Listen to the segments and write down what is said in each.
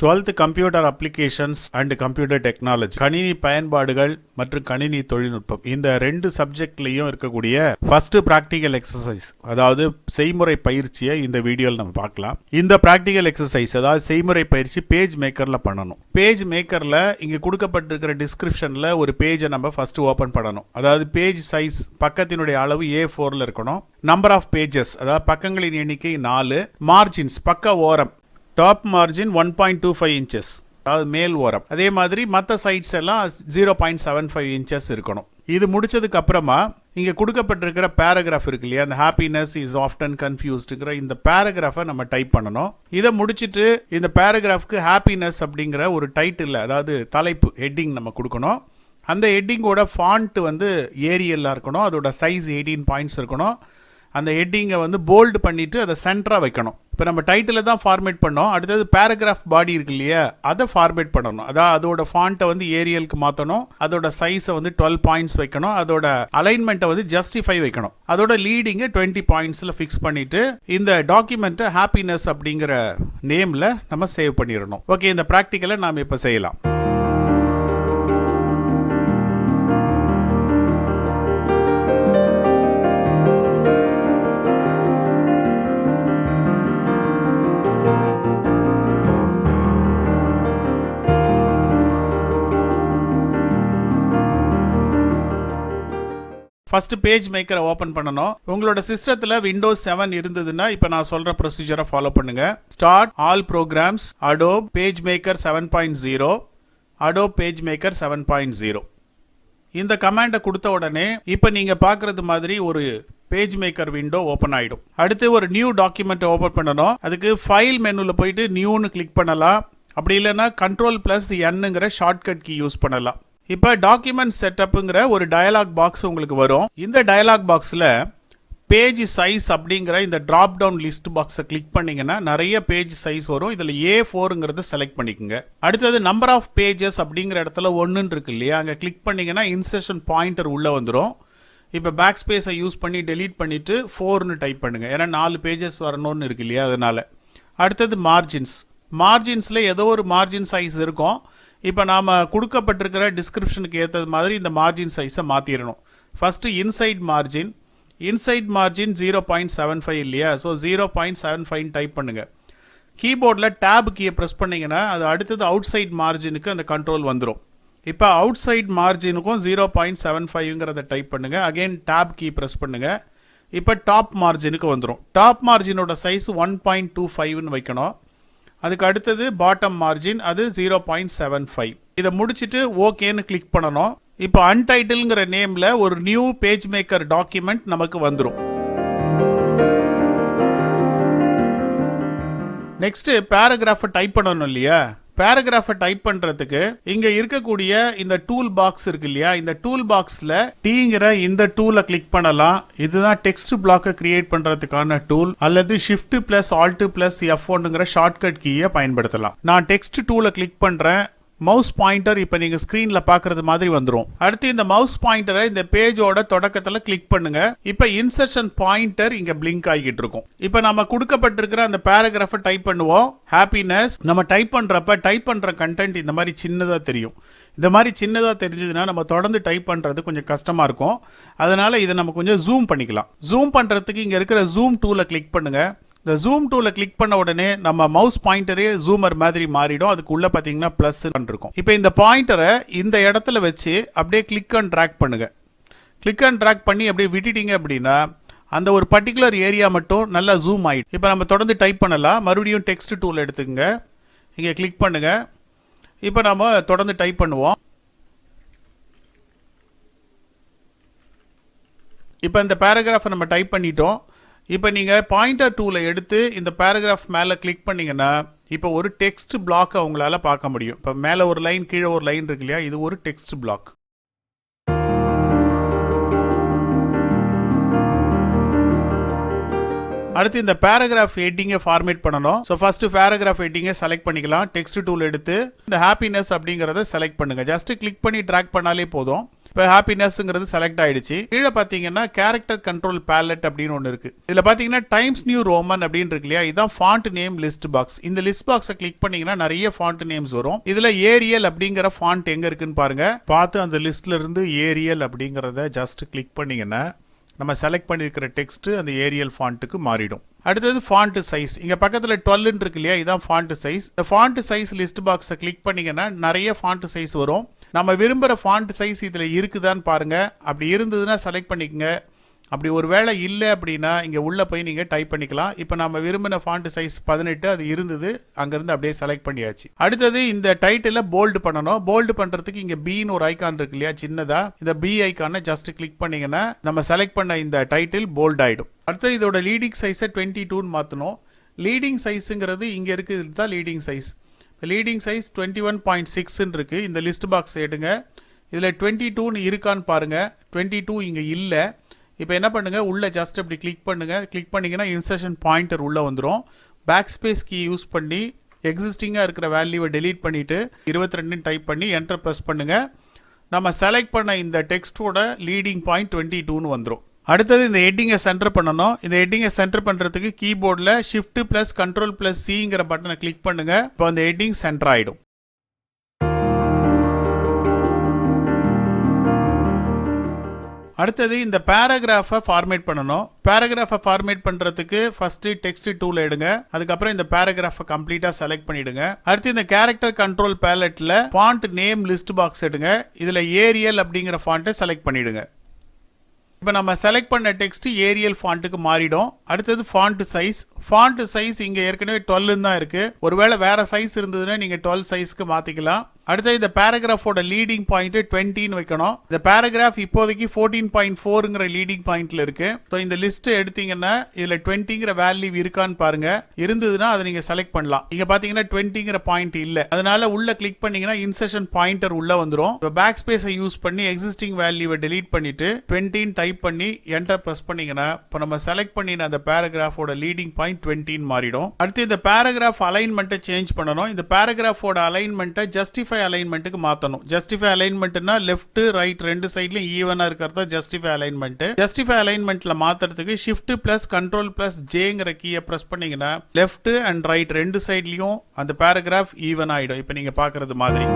12th computer applications and computer technology, கணினி பயன்பாடுகள் மற்றும் கணினி தொழில்நுட்பம், இந்த ரெண்டு சப்ஜெக்ட்லையும் இருக்கக்கூடிய ஃபர்ஸ்ட் ப்ராக்டிக்கல் எக்ஸசைஸ், அதாவது செய்முறை பயிற்சியை இந்த வீடியோவில் நம்ம பார்க்கலாம். இந்த ப்ராக்டிக்கல் எக்ஸசைஸ் அதாவது செய்முறை பயிற்சி பேஜ் மேக்கரில் பண்ணணும். பேஜ் மேக்கரில் இங்கே கொடுக்கப்பட்டிருக்கிற டிஸ்கிரிப்ஷனில் ஒரு பேஜை நம்ம ஃபர்ஸ்ட் ஓப்பன் பண்ணணும். அதாவது பேஜ் சைஸ் பக்கத்தினுடைய அளவு A4ல் இருக்கணும். நம்பர் ஆஃப் பேஜஸ் அதாவது பக்கங்களின் எண்ணிக்கை 4. மார்ஜின்ஸ் பக்க ஓரம், டாப் மார்ஜின் 1.25 இன்ச்சஸ் அதாவது மேல் ஓரம். அதே மாதிரி மற்ற சைட்ஸ் எல்லாம் 0.75 இன்ச்சஸ் இருக்கணும். இது முடிச்சதுக்கு அப்புறமா இங்கே கொடுக்கப்பட்டிருக்கிற பேராகிராஃப் இருக்கு இல்லையா, அந்த ஹாப்பினஸ் இஸ் ஆஃப்டன் கன்ஃபியூஸ்டுங்கிற இந்த பேராகிராஃபை நம்ம டைப் பண்ணணும். இதை முடிச்சுட்டு இந்த பேராகிராஃப்க்கு ஹாப்பினஸ் அப்படிங்கிற ஒரு டைட்டில் அதாவது தலைப்பு ஹெட்டிங் நம்ம கொடுக்கணும். அந்த ஹெட்டிங்கோட ஃபாண்ட் வந்து ஏரியலாக இருக்கணும். அதோட சைஸ் 18 பாயிண்ட்ஸ் இருக்கணும். அந்த ஹெட்டிங்கை வந்து போல்டு பண்ணிவிட்டு அதை சென்டராக வைக்கணும். இப்போ நம்ம டைட்டில் தான் ஃபார்மேட் பண்ணோம். அடுத்தது பேராகிராஃப் பாடி இருக்கு இல்லையா, அதை ஃபார்மேட் பண்ணணும். அதாவது அதோட ஃபாண்ட்டை வந்து ஏரியலுக்கு மாற்றணும். அதோட சைஸை வந்து 12 பாயிண்ட்ஸ் வைக்கணும். அதோட அலைன்மெண்ட்டை வந்து ஜஸ்டிஃபை வைக்கணும். அதோட லீடிங்கை 20 பாயிண்ட்ஸில் ஃபிக்ஸ் பண்ணிவிட்டு இந்த டாக்குமெண்ட்டை ஹாப்பினஸ் அப்படிங்கிற நேமில் நம்ம சேவ் பண்ணிடணும். ஓகே, இந்த ப்ராக்டிக்கலை நாம் இப்போ செய்யலாம். ஃபர்ஸ்ட் பேஜ் மேக்கரை ஓப்பன் பண்ணணும். உங்களோட சிஸ்டத்தில் விண்டோஸ் 7 இருந்ததுன்னா இப்போ நான் சொல்ற ப்ரொசீஜரை ஃபாலோ பண்ணுங்க. Start all programs, Adobe PageMaker 7.0, Adobe PageMaker 7.0. இந்த கமாண்டை கொடுத்த உடனே இப்போ நீங்க பார்க்கறது மாதிரி ஒரு பேஜ் மேக்கர் விண்டோ ஓப்பன் ஆகிடும். அடுத்து ஒரு நியூ டாக்குமெண்ட் ஓப்பன் பண்ணணும். அதுக்கு ஃபைல் மெனுவில் போயிட்டு நியூன்னு கிளிக் பண்ணலாம். அப்படி இல்லைன்னா Ctrl+Nங்கிற ஷார்ட்கட் கீ யூஸ் பண்ணலாம். இப்போ டாக்குமெண்ட் செட்டப்புங்கிற ஒரு டயலாக் பாக்ஸ் உங்களுக்கு வரும். இந்த டயலாக் பாக்ஸில் பேஜ் சைஸ் அப்படிங்கிற இந்த ட்ராப் டவுன் லிஸ்ட் பாக்ஸை கிளிக் பண்ணிங்கன்னா நிறைய பேஜ் சைஸ் வரும். இதில் A4ங்கிறத செலக்ட் பண்ணிக்கோங்க. அடுத்தது நம்பர் ஆஃப் பேஜஸ் அப்படிங்கிற இடத்துல 1 இருக்கு இல்லையா, அங்கே கிளிக் பண்ணிங்கன்னா இன்சர்ஷன் பாயிண்டர் உள்ளே வந்துடும். இப்போ பேக் ஸ்பேஸை யூஸ் பண்ணி டெலீட் பண்ணிவிட்டு 4ன்னு டைப் பண்ணுங்கள். ஏன்னா 4 பேஜஸ் வரணும்னு இருக்கு இல்லையா, அதனால். அடுத்தது மார்ஜின்ஸ், மார்ஜின்ஸில் ஏதோ ஒரு மார்ஜின் சைஸ் இருக்கும். இப்போ நாம் கொடுக்கப்பட்டிருக்கிற டிஸ்கிரிப்ஷனுக்கு ஏற்றது மாதிரி இந்த மார்ஜின் சைஸை மாற்றிடணும். First inside margin, inside margin 0.75 இல்லையா, ஸோ 0.75 டைப் பண்ணுங்கள். கீபோர்டில் டேப் கீயை ப்ரெஸ் பண்ணிங்கன்னா அது அடுத்தது அவுட் சைட் மார்ஜினுக்கு அந்த கண்ட்ரோல் வந்துடும். இப்போ அவுட் சைட் மார்ஜினுக்கும் 0.75ங்கிறத டைப் பண்ணுங்கள். அகெயின் டேப் கீ ப்ரெஸ் பண்ணுங்கள். இப்போ டாப் மார்ஜினுக்கு வந்துடும். டாப் மார்ஜினோட சைஸ் 1.25ன்னு வைக்கணும். அதுக்கு அடுத்தது பாட்டம் மார்ஜின், அது 0.75. இதை முடிச்சுட்டு ஓகேன்னு கிளிக் பண்ணணும். இப்போ அன்டைட்டில்ங்கிற நேமில் ஒரு நியூ பேஜ் மேக்கர் டாக்குமெண்ட் நமக்கு வந்துடும். நெக்ஸ்ட் பேராகிராஃபை டைப் பண்ணணும் இல்லையா, பேராகிராஃபை டைப் பண்ணுறதுக்கு இங்கே இருக்கக்கூடிய இந்த டூல் பாக்ஸ் இருக்கு இல்லையா, இந்த டூல் பாக்ஸில் டீங்கிற இந்த டூலை கிளிக் பண்ணலாம். இதுதான் டெக்ஸ்ட் பிளாக்கை கிரியேட் பண்ணுறதுக்கான டூல். அல்லது Shift+Alt+F1ங்கிற ஷார்ட்கட் கீயை பயன்படுத்தலாம். நான் டெக்ஸ்ட் டூலை கிளிக் பண்ணுறேன். மவுஸ் பாயிண்டர் இப்போ நீங்கள் ஸ்க்ரீனில் பார்க்குறது மாதிரி வந்துடும். அடுத்து இந்த மவுஸ் பாயிண்டரை இந்த பேஜோட தொடக்கத்தில் கிளிக் பண்ணுங்க. இப்போ இன்சர்ஷன் பாயிண்டர் இங்கே பிளிங்க் ஆகிட்டு இருக்கும். இப்போ நம்ம கொடுக்கப்பட்டிருக்கிற அந்த பேராகிராஃபை டைப் பண்ணுவோம். ஹாப்பினஸ் நம்ம டைப் பண்ணுற கண்டென்ட் இந்த மாதிரி சின்னதாக தெரியும். இந்த மாதிரி சின்னதாக தெரிஞ்சதுன்னா நம்ம தொடர்ந்து டைப் பண்ணுறது கொஞ்சம் கஷ்டமாக இருக்கும். அதனால் இதை நம்ம கொஞ்சம் ஜூம் பண்ணிக்கலாம். ஜூம் பண்ணுறதுக்கு இங்கே இருக்கிற ஜூம் டூலை கிளிக் பண்ணுங்கள். இந்த ஜூம் டூலை கிளிக் பண்ண உடனே நம்ம மவுஸ் பாயிண்டரே ஜூமர் மாதிரி மாறிடும். அதுக்கு உள்ள பார்த்தீங்கன்னா ப்ளஸ் இருக்கும். இப்போ இந்த பாயிண்டரை இந்த இடத்துல வச்சு அப்படியே கிளிக் அண்ட் ட்ராக் பண்ணுங்க. கிளிக் அண்ட் ட்ராக் பண்ணி அப்படியே விட்டுட்டீங்க அப்படின்னா அந்த ஒரு பர்டிகுலர் ஏரியா மட்டும் நல்லா ஜூம் ஆகிடும். இப்போ நம்ம தொடர்ந்து டைப் பண்ணலாம். மறுபடியும் டெக்ஸ்ட் டூல் எடுத்துக்கங்க, இங்கே கிளிக் பண்ணுங்க. இப்போ நம்ம தொடர்ந்து டைப் பண்ணுவோம். இப்போ இந்த பேராகிராஃபை நம்ம டைப் பண்ணிட்டோம். இப்போ நீங்கள் பாயிண்டர் டூலை எடுத்து இந்த பேராகிராஃப் மேலே கிளிக் பண்ணிங்கன்னா இப்போ ஒரு டெக்ஸ்ட் பிளாக்கை உங்களால் பார்க்க முடியும். இப்போ மேலே ஒரு லைன் கீழே ஒரு லைன் இருக்கு இல்லையா, இது ஒரு டெக்ஸ்ட் பிளாக். அடுத்து இந்த பேராகிராஃப் ஹெட்டிங்கை ஃபார்மேட் பண்ணணும். ஸோ ஃபர்ஸ்ட் பேராகிராஃப் ஹெட்டிங்கை செலக்ட் பண்ணிக்கலாம். டெக்ஸ்ட் டூல் எடுத்து இந்த ஹாப்பினஸ் அப்படிங்கிறத செலக்ட் பண்ணுங்கள். ஜஸ்ட் கிளிக் பண்ணி ட்ராக் பண்ணாலே போதும். இப்போ ஹாப்பினஸ்ங்கிறது செலக்ட் ஆயிடுச்சு. கீழே பார்த்தீங்கன்னா கேரக்டர் கண்ட்ரோல் பேலட் அப்படின்னு ஒன்று இருக்கு. இதில் பார்த்தீங்கன்னா டைம்ஸ் நியூ ரோமன் அப்படின்னு இருக்கு இல்லையா, இதுதான் ஃபாண்ட் நேம் லிஸ்ட் பாக்ஸ். இந்த லிஸ்ட் பாக்ஸை கிளிக் பண்ணீங்கன்னா நிறைய ஃபாண்ட் நேம்ஸ் வரும். இதில் ஏரியல் அப்படிங்கிற ஃபாண்ட் எங்க இருக்குன்னு பாருங்க. பார்த்து அந்த லிஸ்ட்ல இருந்து ஏரியல் அப்படிங்கிறத ஜஸ்ட் கிளிக் பண்ணீங்கன்னா நம்ம செலக்ட் பண்ணியிருக்கிற டெக்ஸ்ட் அந்த ஏரியல் ஃபாண்ட்டுக்கு மாறிடும். அடுத்தது ஃபாண்ட் சைஸ். இங்கே பக்கத்தில் 12 இருக்கு இல்லையா, இதுதான் ஃபாண்ட் சைஸ். இந்த ஃபாண்ட் சைஸ் லிஸ்ட் பாக்ஸை கிளிக் பண்ணீங்கன்னா நிறைய ஃபாண்ட் சைஸ் வரும். நம்ம விரும்புகிற ஃபாண்ட் சைஸ் இதில் இருக்குதான்னு பாருங்க. அப்படி இருந்ததுன்னா செலக்ட் பண்ணிக்கங்க. அப்படி ஒரு வேளை இல்லை அப்படின்னா இங்கே உள்ளே போய் நீங்கள் டைப் பண்ணிக்கலாம். இப்போ நம்ம விரும்பின ஃபாண்ட் சைஸ் 18 அது இருந்தது, அங்கேருந்து அப்படியே செலக்ட் பண்ணியாச்சு. அடுத்தது இந்த டைட்டிலை போல்டு பண்ணணும். போல்டு பண்ணுறதுக்கு இங்கே பீன்னு ஒரு ஐக்கான் இருக்கு இல்லையா சின்னதாக, இந்த பி ஐக்கானை ஜஸ்ட் கிளிக் பண்ணிங்கன்னா நம்ம செலக்ட் பண்ண இந்த டைட்டில் போல்ட் ஆகிடும். அடுத்தது இதோட லீடிங் சைஸை 22ன்னு மாற்றணும். லீடிங் சைஸுங்கிறது இங்கே இருக்குது, இது தான் லீடிங் சைஸ். லீடிங் சைஸ் 21.6 இருக்குது. இந்த லிஸ்ட் பாக்ஸ் எடுங்க. இதில் 22ன்னு இருக்கான்னு பாருங்கள். 22 இங்கே இல்லை. இப்போ என்ன பண்ணுங்கள், உள்ளே ஜஸ்ட் அப்படி கிளிக் பண்ணுங்கள். கிளிக் பண்ணிங்கன்னா இன்சர்ஷன் பாயிண்டர் உள்ளே வந்துடும். பேக் ஸ்பேஸ் கீ யூஸ் பண்ணி எக்ஸிஸ்டிங்காக இருக்கிற வேல்யூவை டெலீட் பண்ணிவிட்டு 22 டைப் பண்ணி என்டர் ப்ரெஸ் பண்ணுங்கள். நம்ம செலக்ட் பண்ண இந்த டெக்ஸ்ட்டோட லீடிங் பாயிண்ட் 22ன்னு வந்துடும். அடுத்தது இந்த ஹெட்டிங்கை சென்டர் பண்ணணும். இந்த ஹெட்டிங்கை சென்டர் பண்ணுறதுக்கு கீபோர்டில் ஷிஃப்ட் ப்ளஸ் கண்ட்ரோல் ப்ளஸ் சிங்கிற பட்டனை கிளிக் பண்ணுங்கள். இப்போ அந்த ஹெட்டிங் சென்டர் ஆகிடும். அடுத்தது இந்த பேராகிராஃபை ஃபார்மேட் பண்ணணும். பேராகிராஃபை ஃபார்மேட் பண்ணுறதுக்கு ஃபஸ்ட்டு டெக்ஸ்ட் டூல் எடுங்க. அதுக்கப்புறம் இந்த பேராகிராஃபை கம்ப்ளீட்டாக செலக்ட் பண்ணிவிடுங்க. அடுத்து இந்த கேரக்டர் கண்ட்ரோல் பேலட்டில் ஃபாண்ட் நேம் லிஸ்ட் பாக்ஸ் எடுங்க. இதில் ஏரியல் அப்படிங்கிற ஃபாண்ட்டை செலக்ட் பண்ணிவிடுங்க. இப்போ நம்ம செலக்ட் பண்ண டெக்ஸ்ட் ஏரியல் ஃபாண்ட்டுக்கு மாறிடும். அடுத்தது ஃபாண்ட் சைஸ். ஃபாண்ட் சைஸ் இங்கே ஏற்கனவே 12 தான் இருக்குது. ஒருவேளை வேறு சைஸ் இருந்ததுன்னா நீங்கள் 12 சைஸ்க்கு மாற்றிக்கலாம். அடுத்தது இந்த பேராகிராஃபோட லீடிங் பாயிண்ட் 20ன்னு வைக்கணும். இந்த பேராகிராஃப் இப்போதைக்கு 14.4ங்கிற லீடிங் பாயிண்ட்ல இருக்கு. ஸோ இந்த லிஸ்ட் எடுத்தீங்கன்னா இதில் 20ங்கிற வேல்யூ இருக்கான்னு பாருங்க. இருந்ததுன்னா அதை நீங்கள் செலக்ட் பண்ணலாம். இங்கே பார்த்தீங்கன்னா 20ங்கிற பாயிண்ட் இல்லை, அதனால உள்ள கிளிக் பண்ணீங்கன்னா இன்சர்ஷன் பாயிண்டர் உள்ள வந்துடும். இப்போ பேக் ஸ்பேஸை யூஸ் பண்ணி எக்ஸிஸ்டிங் வேல்யூவை டெலீட் பண்ணிட்டு 20 டைப் பண்ணி என்டர் ப்ரெஸ் பண்ணீங்கன்னா இப்போ நம்ம செலக்ட் பண்ணின அந்த பேராகிராஃபோட லீடிங் பாயிண்ட் 20ன்னு மாறிடும். அடுத்து இந்த பேராகிராஃப் அலைன்மெண்ட்டை சேஞ்ச் பண்ணணும். இந்த பேராகிராஃபோட அலைன்மெண்ட்டை ஜஸ்டிஃபை அலைன்மெண்ட்டுக்கு மாற்றணும். ஜஸ்டிஃபை அலைன்மெண்ட்னா லெஃப்ட் ரைட் ரெண்டு சைட்லையும் ஈவனாக இருக்கிறதா ஜஸ்டிஃபை அலைன்மெண்ட். ஜஸ்டிஃபை அலைன்மெண்ட்ல மாற்றுறதுக்கு ஷிஃப்ட் ப்ளஸ் கண்ட்ரோல் ப்ளஸ் ஜேங்கிற கீயை ப்ரெஸ் பண்ணீங்கன்னா லெஃப்ட் அண்ட் ரைட் ரெண்டு சைட்லையும் அந்த பேராகிராஃப் ஈவன் ஆகிடும். இப்போ நீங்கள் பார்க்குறது மாதிரி.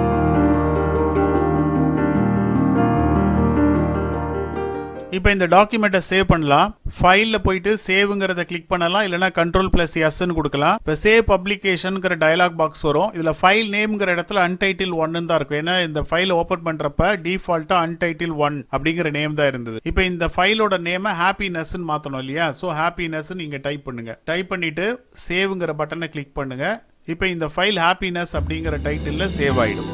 இப்போ இந்த டாக்குமெண்ட்டை சேவ் பண்ணலாம். ஃபைலில் போயிட்டு சேவுங்கிறத கிளிக் பண்ணலாம், இல்லைனா கண்ட்ரோல் ப்ளஸ் எஸ்ன்னு கொடுக்கலாம். இப்போ சேவ் பப்ளிகேஷனுங்கிற டயலாக் பாக்ஸ் வரும். இதில் ஃபைல் நேம்ங்கிற இடத்துல அன்டைட்டில் 1 தான் இருக்கும். ஏன்னா இந்த ஃபைலை ஓப்பன் பண்ணுறப்ப டிஃபால்ட்டாக அன்டைட்டில் 1 அப்படிங்கிற நேம் தான் இருந்தது. இப்போ இந்த ஃபைலோட நேமை ஹாப்பினஸ்ன்னு மாற்றணும் இல்லையா, ஸோ ஹாப்பினஸ்ன்னு நீங்கள் டைப் பண்ணுங்க. டைப் பண்ணிவிட்டு சேவுங்கிற பட்டனை கிளிக் பண்ணுங்க. இப்போ இந்த ஃபைல் ஹாப்பினஸ் அப்படிங்கிற டைட்டிலில் சேவ் ஆகிடும்.